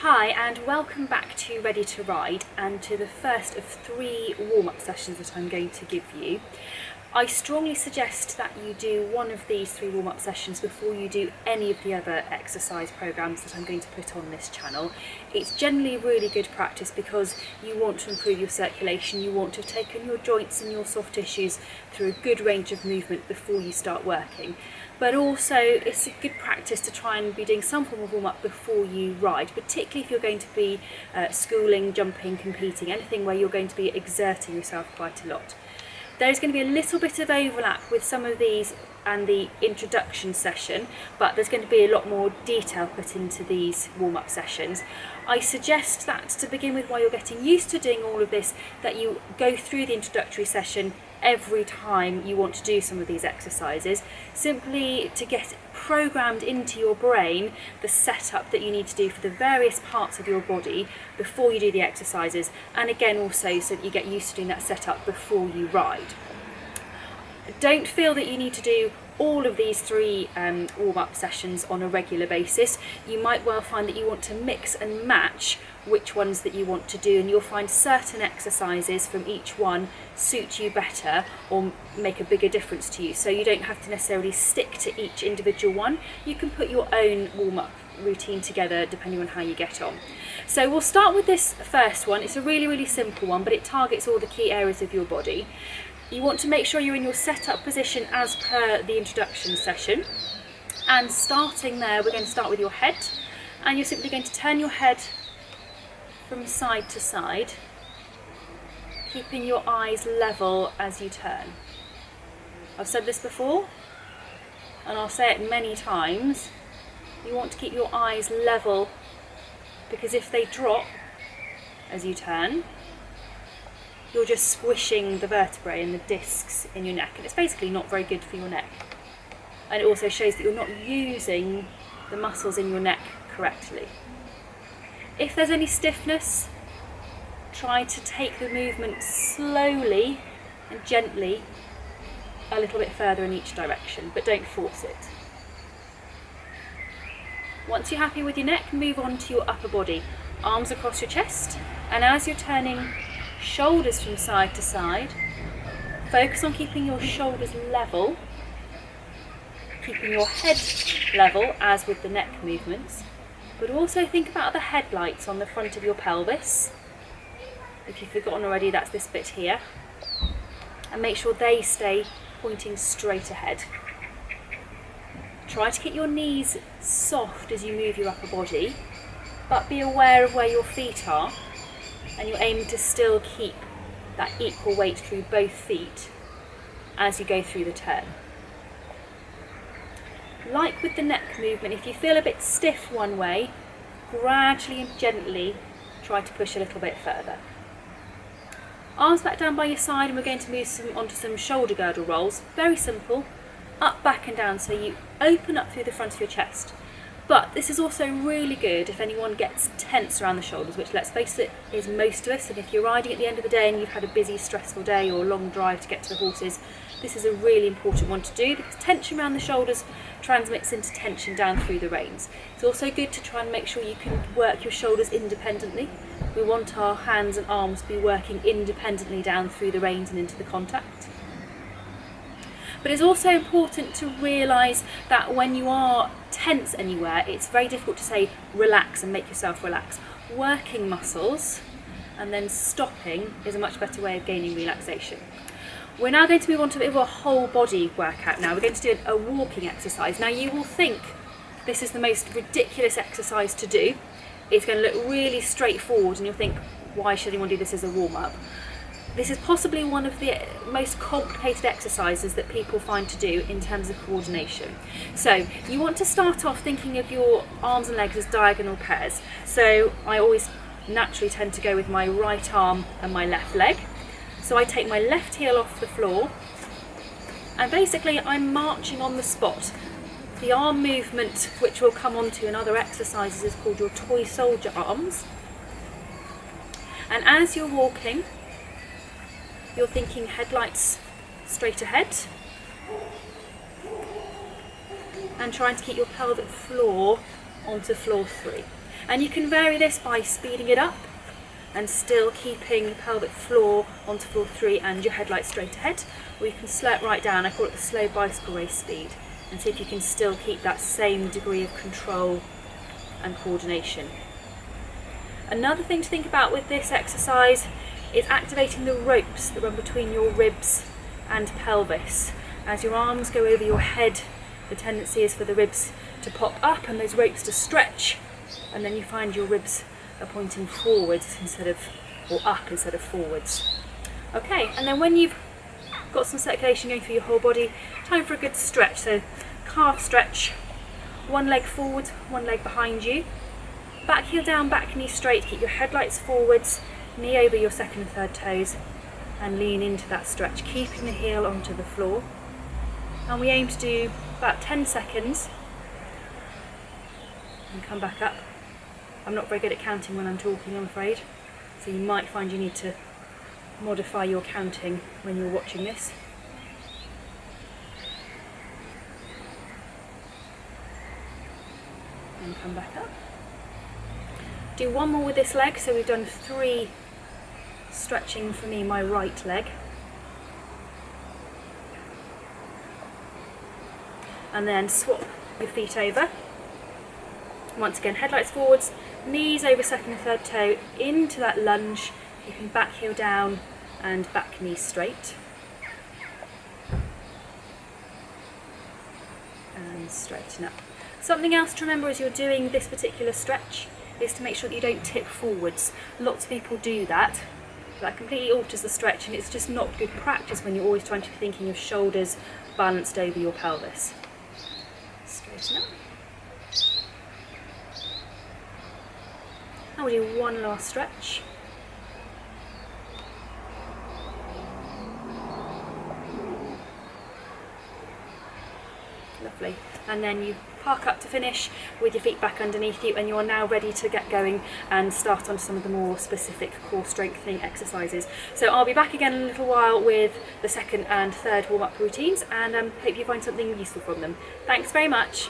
Hi and welcome back to Ready to Ride and to the first of 3 warm-up sessions that I'm going to give you. I strongly suggest that you do one of these 3 warm-up sessions before you do any of the other exercise programs that I'm going to put on this channel. It's generally really good practice because you want to improve your circulation, you want to have taken your joints and your soft tissues through a good range of movement before you start working. But also it's a good practice to try and be doing some form of warm-up before you ride, particularly if you're going to be schooling, jumping, competing, anything where you're going to be exerting yourself quite a lot. There's going to be a little bit of overlap with some of these and the introduction session, but there's going to be a lot more detail put into these warm-up sessions. I suggest that to begin with, while you're getting used to doing all of this, that you go through the introductory session every time you want to do some of these exercises, simply to get programmed into your brain the setup that you need to do for the various parts of your body before you do the exercises, and again also so that you get used to doing that setup before you ride. Don't feel that you need to do all of these 3 warm-up sessions on a regular basis. You might well find that you want to mix and match which ones that you want to do, and you'll find certain exercises from each one suit you better or make a bigger difference to you, so you don't have to necessarily stick to each individual one. You can put your own warm-up routine together depending on how you get on. So we'll start with this first one. It's a really simple one, but it targets all the key areas of your body. You want to make sure you're in your setup position as per the introduction session, and starting there we're going to start with your head, and you're simply going to turn your head from side to side, keeping your eyes level as you turn. I've said this before and I'll say it many times, you want to keep your eyes level, because if they drop as you turn, you're just squishing the vertebrae and the discs in your neck, and it's basically not very good for your neck. And it also shows that you're not using the muscles in your neck correctly. If there's any stiffness, try to take the movement slowly and gently a little bit further in each direction, but don't force it. Once you're happy with your neck, move on to your upper body. Arms across your chest, and as you're turning shoulders from side to side, focus on keeping your shoulders level, keeping your head level as with the neck movements, but also think about the headlights on the front of your pelvis. If you've forgotten already, that's this bit here, and make sure they stay pointing straight ahead. Try to keep your knees soft as you move your upper body, but be aware of where your feet are, and you're aiming to still keep that equal weight through both feet as you go through the turn. Like with the neck movement, if you feel a bit stiff one way, gradually and gently try to push a little bit further. Arms back down by your side, and we're going to move onto some shoulder girdle rolls. Very simple, up, back and down, so you open up through the front of your chest. But this is also really good if anyone gets tense around the shoulders, which, let's face it, is most of us. And if you're riding at the end of the day and you've had a busy, stressful day or a long drive to get to the horses, this is a really important one to do, because tension around the shoulders transmits into tension down through the reins. It's also good to try and make sure you can work your shoulders independently. We want our hands and arms to be working independently down through the reins and into the contact. But it's also important to realise that when you are tense anywhere, it's very difficult to say relax and make yourself relax. Working muscles and then stopping is a much better way of gaining relaxation. We're now going to move on to a bit of a whole body workout now. We're going to do a walking exercise. Now you will think this is the most ridiculous exercise to do. It's going to look really straightforward and you'll think, why should anyone do this as a warm-up? This is possibly one of the most complicated exercises that people find to do in terms of coordination. So you want to start off thinking of your arms and legs as diagonal pairs. So I always naturally tend to go with my right arm and my left leg. So I take my left heel off the floor, and basically I'm marching on the spot. The arm movement, which we'll come on to in other exercises, is called your toy soldier arms. And as you're walking, you're thinking headlights straight ahead, and trying to keep your pelvic floor onto floor 3. And you can vary this by speeding it up and still keeping the pelvic floor onto floor 3 and your headlight straight ahead, or you can slow it right down. I call it the slow bicycle race speed, and see if you can still keep that same degree of control and coordination. Another thing to think about with this exercise is activating the ropes that run between your ribs and pelvis. As your arms go over your head, the tendency is for the ribs to pop up and those ropes to stretch, and then you find your ribs are pointing forwards or up instead of forwards. Okay, and then when you've got some circulation going through your whole body, time for a good stretch. So calf stretch, one leg forward, one leg behind you, back heel down, back knee straight, keep your headlights forwards, knee over your second and third toes, and lean into that stretch, keeping the heel onto the floor. And we aim to do about 10 seconds and come back up. I'm not very good at counting when I'm talking, I'm afraid, so you might find you need to modify your counting when you're watching this. And come back up. Do one more with this leg, so we've done 3 stretching for me, my right leg. And then swap your feet over. Once again, headlights forwards, knees over second and third toe, into that lunge, keeping back heel down and back knee straight. And straighten up. Something else to remember as you're doing this particular stretch is to make sure that you don't tip forwards. Lots of people do that. That completely alters the stretch, and it's just not good practice when you're always trying to be thinking of shoulders balanced over your pelvis. Straighten up. Now we'll do one last stretch. Lovely. And then you park up to finish with your feet back underneath you, and you are now ready to get going and start on some of the more specific core strengthening exercises. So I'll be back again in a little while with the second and third warm-up routines, and hope you find something useful from them. Thanks very much.